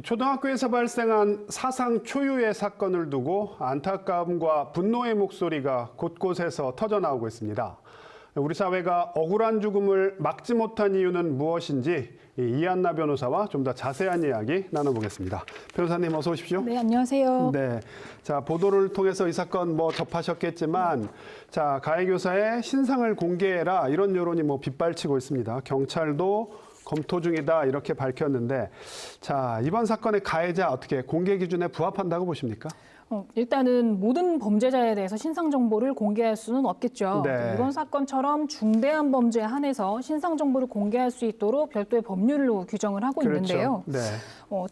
초등학교에서 발생한 사상 초유의 사건을 두고 안타까움과 분노의 목소리가 곳곳에서 터져나오고 있습니다. 우리 사회가 억울한 죽음을 막지 못한 이유는 무엇인지 이한나 변호사와 좀 더 자세한 이야기 나눠보겠습니다. 변호사님 어서 오십시오. 네, 안녕하세요. 네, 자 보도를 통해서 이 사건 접하셨겠지만, 자 가해 교사의 신상을 공개해라 이런 여론이 빗발치고 있습니다. 경찰도 검토 중이다 이렇게 밝혔는데, 자 이번 사건의 가해자 어떻게 공개 기준에 부합한다고 보십니까? 일단은 모든 범죄자에 대해서 신상 정보를 공개할 수는 없겠죠. 네. 이번 사건처럼 중대한 범죄에 한해서 신상 정보를 공개할 수 있도록 별도의 법률로 규정을 하고 있는데요. 네.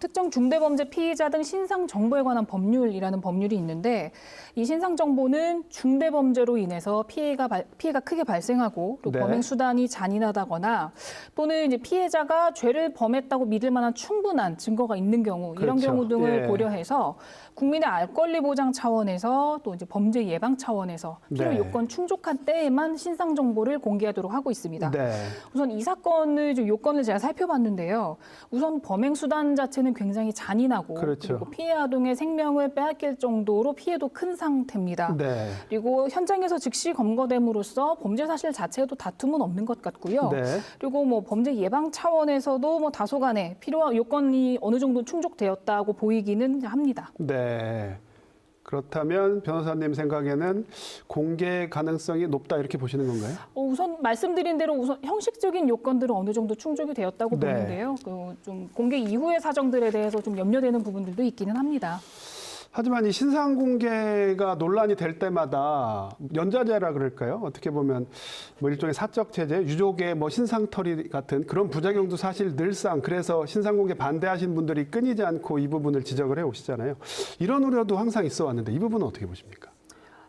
특정 중대범죄 피의자 등 신상 정보에 관한 법률이라는 법률이 있는데, 이 신상 정보는 중대범죄로 인해서 피해가 크게 발생하고 또 네. 범행 수단이 잔인하다거나 또는 이제 피해자가 죄를 범했다고 믿을 만한 충분한 증거가 있는 경우, 이런 그렇죠. 경우 등을 예. 고려해서 국민의 알 권리 보장 차원에서 또 이제 범죄 예방 차원에서 필요 네. 요건 충족한 때에만 신상 정보를 공개하도록 하고 있습니다. 네. 우선 이 사건의 좀 요건을 제가 살펴봤는데요. 우선 범행 수단 자체는 굉장히 잔인하고, 그렇죠. 그리고 피해 아동의 생명을 빼앗길 정도로 피해도 큰 상태입니다. 네. 그리고 현장에서 즉시 검거됨으로써 범죄 사실 자체에도 다툼은 없는 것 같고요. 네. 그리고 범죄 예방 차원에서도 다소간에 필요한 요건이 어느 정도 충족되었다고 보이기는 합니다. 네. 그렇다면 변호사님 생각에는 공개 가능성이 높다 이렇게 보시는 건가요? 우선 말씀드린 대로 우선 형식적인 요건들은 어느 정도 충족이 되었다고 네. 보는데요. 좀 공개 이후의 사정들에 대해서 좀 염려되는 부분들도 있기는 합니다. 하지만 이 신상 공개가 논란이 될 때마다 연좌제라 그럴까요? 어떻게 보면 일종의 사적 제재, 유족의 신상털이 같은 그런 부작용도 사실 늘상, 그래서 신상 공개 반대하신 분들이 끊이지 않고 이 부분을 지적을 해 오시잖아요. 이런 우려도 항상 있어 왔는데 이 부분은 어떻게 보십니까?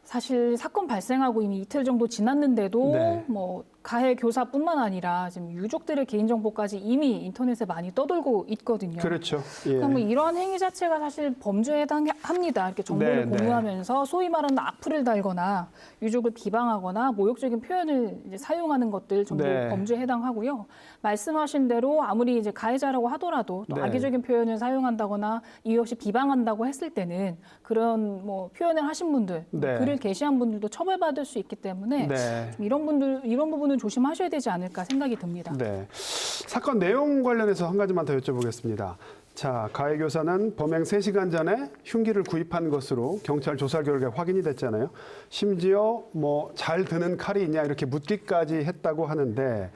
사실 사건 발생하고 이미 이틀 정도 지났는데도 네. 가해 교사뿐만 아니라 지금 유족들의 개인정보까지 이미 인터넷에 많이 떠돌고 있거든요. 그렇죠. 예. 그러니까 이러한 행위 자체가 사실 범죄에 해당합니다. 이렇게 정보를 네, 공유하면서 소위 말하는 악플을 달거나 유족을 비방하거나 모욕적인 표현을 이제 사용하는 것들 전부 네. 범죄에 해당하고요. 말씀하신 대로 아무리 이제 가해자라고 하더라도 또 네. 악의적인 표현을 사용한다거나 이유 없이 비방한다고 했을 때는 그런 표현을 하신 분들, 네. 글을 게시한 분들도 처벌받을 수 있기 때문에 네. 좀 이런 부분은 조심하셔야 되지 않을까 생각이 듭니다. 네. 사건 내용 관련해서 한 가지만 더 여쭤보겠습니다. 자, 가해 교사는 범행 3시간 전에 흉기를 구입한 것으로 경찰 조사 결과 확인이 됐잖아요. 심지어 잘 드는 칼이 있냐 이렇게 묻기까지 했다고 하는데,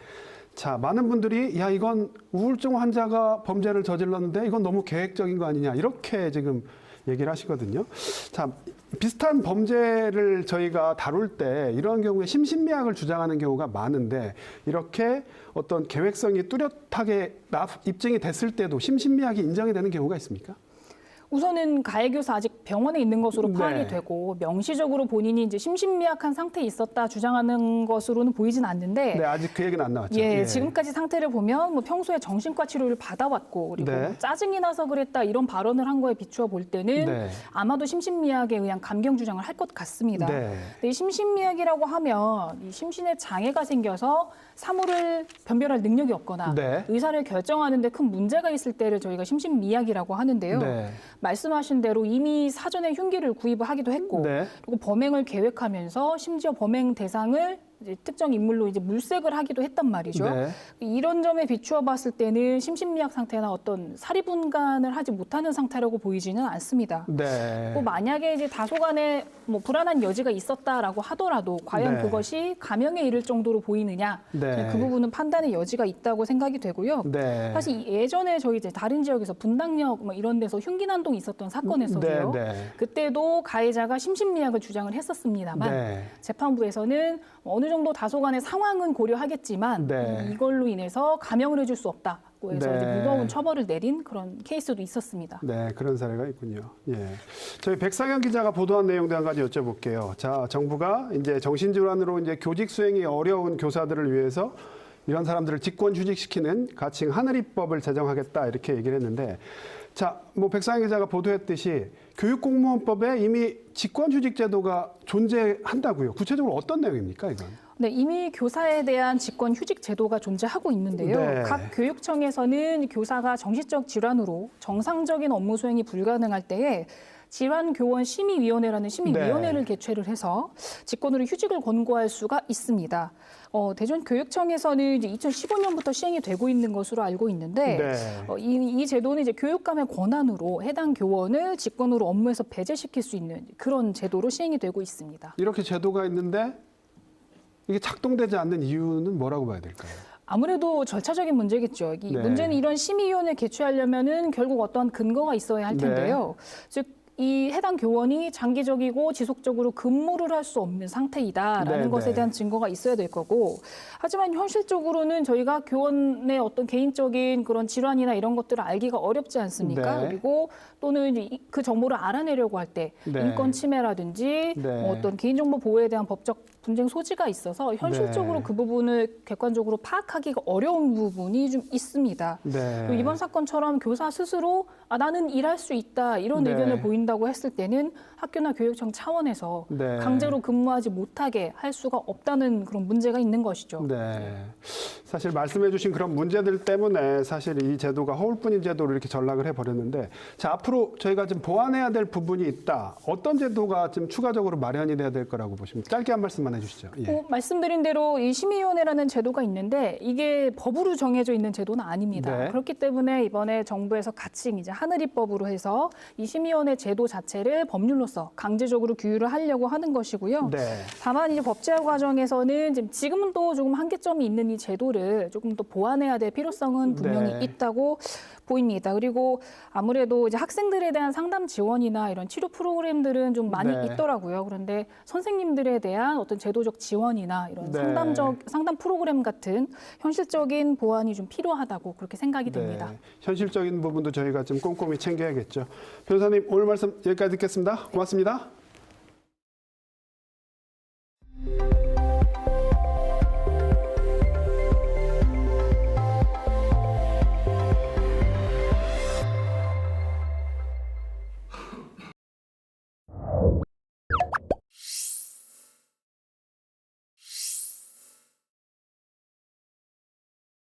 자, 많은 분들이 이건 우울증 환자가 범죄를 저질렀는데 이건 너무 계획적인 거 아니냐 이렇게 지금 얘기를 하시거든요. 자, 비슷한 범죄를 저희가 다룰 때 이런 경우에 심신미약을 주장하는 경우가 많은데, 이렇게 어떤 계획성이 뚜렷하게 입증이 됐을 때도 심신미약이 인정이 되는 경우가 있습니까? 우선은 가해 교사 아직 병원에 있는 것으로 파악이 네. 되고 명시적으로 본인이 이제 심신미약한 상태에 있었다 주장하는 것으로는 보이진 않는데, 네, 아직 그 얘기는 안 나왔죠. 예, 지금까지 상태를 보면 평소에 정신과 치료를 받아왔고, 그리고 네. 짜증이 나서 그랬다 이런 발언을 한 거에 비추어 볼 때는 네. 아마도 심신미약에 의한 감경 주장을 할 것 같습니다. 네. 근데 이 심신미약이라고 하면 이 심신에 장애가 생겨서 사물을 변별할 능력이 없거나 네. 의사를 결정하는 데 큰 문제가 있을 때를 저희가 심신미약이라고 하는데요. 네. 말씀하신 대로 이미 사전에 흉기를 구입을 하기도 했고, 네. 그리고 범행을 계획하면서 심지어 범행 대상을 이제 특정 인물로 이제 물색을 하기도 했단 말이죠. 네. 이런 점에 비추어 봤을 때는 심신미약 상태나 어떤 사리분간을 하지 못하는 상태라고 보이지는 않습니다. 네. 또 만약에 이제 다소간에 불안한 여지가 있었다라고 하더라도 과연 네. 그것이 감형에 이를 정도로 보이느냐, 네. 그 부분은 판단의 여지가 있다고 생각이 되고요. 네. 사실 예전에 저희 이제 다른 지역에서 분당역 이런 데서 흉기 난동이 있었던 사건에서도요. 네. 그때도 가해자가 심신미약을 주장을 했었습니다만 네. 재판부에서는 어느 정도 다소간의 상황은 고려하겠지만 네. 이걸로 인해서 감형을 해줄 수 없다고 해서 네. 이제 무거운 처벌을 내린 그런 케이스도 있었습니다. 네, 그런 사례가 있군요. 예. 저희 백상현 기자가 보도한 내용도 한 가지 여쭤볼게요. 자, 정부가 이제 정신질환으로 이제 교직 수행이 어려운 교사들을 위해서 이런 사람들을 직권휴직시키는 가칭 하늘이법을 제정하겠다 이렇게 얘기를 했는데, 자, 백상현 기자가 보도했듯이 교육공무원법에 이미 직권휴직 제도가 존재한다고요. 구체적으로 어떤 내용입니까, 이건? 네, 이미 교사에 대한 직권 휴직 제도가 존재하고 있는데요. 네. 각 교육청에서는 교사가 정신적 질환으로 정상적인 업무 수행이 불가능할 때에 질환교원 심의위원회라는 심의위원회를 개최를 해서 직권으로 휴직을 권고할 수가 있습니다. 대전교육청에서는 이제 2015년부터 시행이 되고 있는 것으로 알고 있는데 네. 이 제도는 이제 교육감의 권한으로 해당 교원을 직권으로 업무에서 배제시킬 수 있는 그런 제도로 시행이 되고 있습니다. 이렇게 제도가 있는데 이게 작동되지 않는 이유는 뭐라고 봐야 될까요? 아무래도 절차적인 문제겠죠. 이 네. 문제는 이런 심의위원회 개최하려면은 결국 어떠한 근거가 있어야 할 텐데요. 즉, 이 해당 교원이 장기적이고 지속적으로 근무를 할 수 없는 상태이다라는 네, 것에 네. 대한 증거가 있어야 될 거고, 하지만 현실적으로는 저희가 교원의 어떤 개인적인 그런 질환이나 이런 것들을 알기가 어렵지 않습니까? 네. 그리고 또는 이제 그 정보를 알아내려고 할 때 네. 인권 침해라든지 네. 뭐 어떤 개인정보 보호에 대한 법적 분쟁 소지가 있어서 현실적으로 네. 그 부분을 객관적으로 파악하기가 어려운 부분이 좀 있습니다. 네. 그리고 이번 사건처럼 교사 스스로 나는 일할 수 있다 이런 네. 의견을 보인다고 했을 때는 학교나 교육청 차원에서 네. 강제로 근무하지 못하게 할 수가 없다는 그런 문제가 있는 것이죠. 네. 사실 말씀해 주신 그런 문제들 때문에 사실 이 제도가 허울뿐인 제도로 이렇게 전락을 해버렸는데, 자, 앞으로 저희가 좀 보완해야 될 부분이 있다. 어떤 제도가 좀 추가적으로 마련이 돼야 될 거라고 보십니까? 짧게 한 말씀만 해주시죠. 예. 말씀드린 대로 이 심의위원회라는 제도가 있는데 이게 법으로 정해져 있는 제도는 아닙니다. 네. 그렇기 때문에 이번에 정부에서 같이 이제 하늘입법으로 해서 이 심의위원회 제도 자체를 법률로서 강제적으로 규율을 하려고 하는 것이고요. 네. 다만 이제 법 제화 과정에서는 지금은 또 조금 한계점이 있는 이 제도를 조금 더 보완해야 될 필요성은 분명히 네. 있다고 보입니다. 그리고 아무래도 이제 학생들에 대한 상담 지원이나 이런 치료 프로그램들은 좀 많이 네. 있더라고요. 그런데 선생님들에 대한 어떤 제도적 지원이나 이런 네. 상담 프로그램 같은 현실적인 보완이 좀 필요하다고 그렇게 생각이 됩니다. 네. 현실적인 부분도 저희가 좀 꼼꼼히 챙겨야겠죠. 변호사님, 오늘 말씀 여기까지 듣겠습니다. 고맙습니다.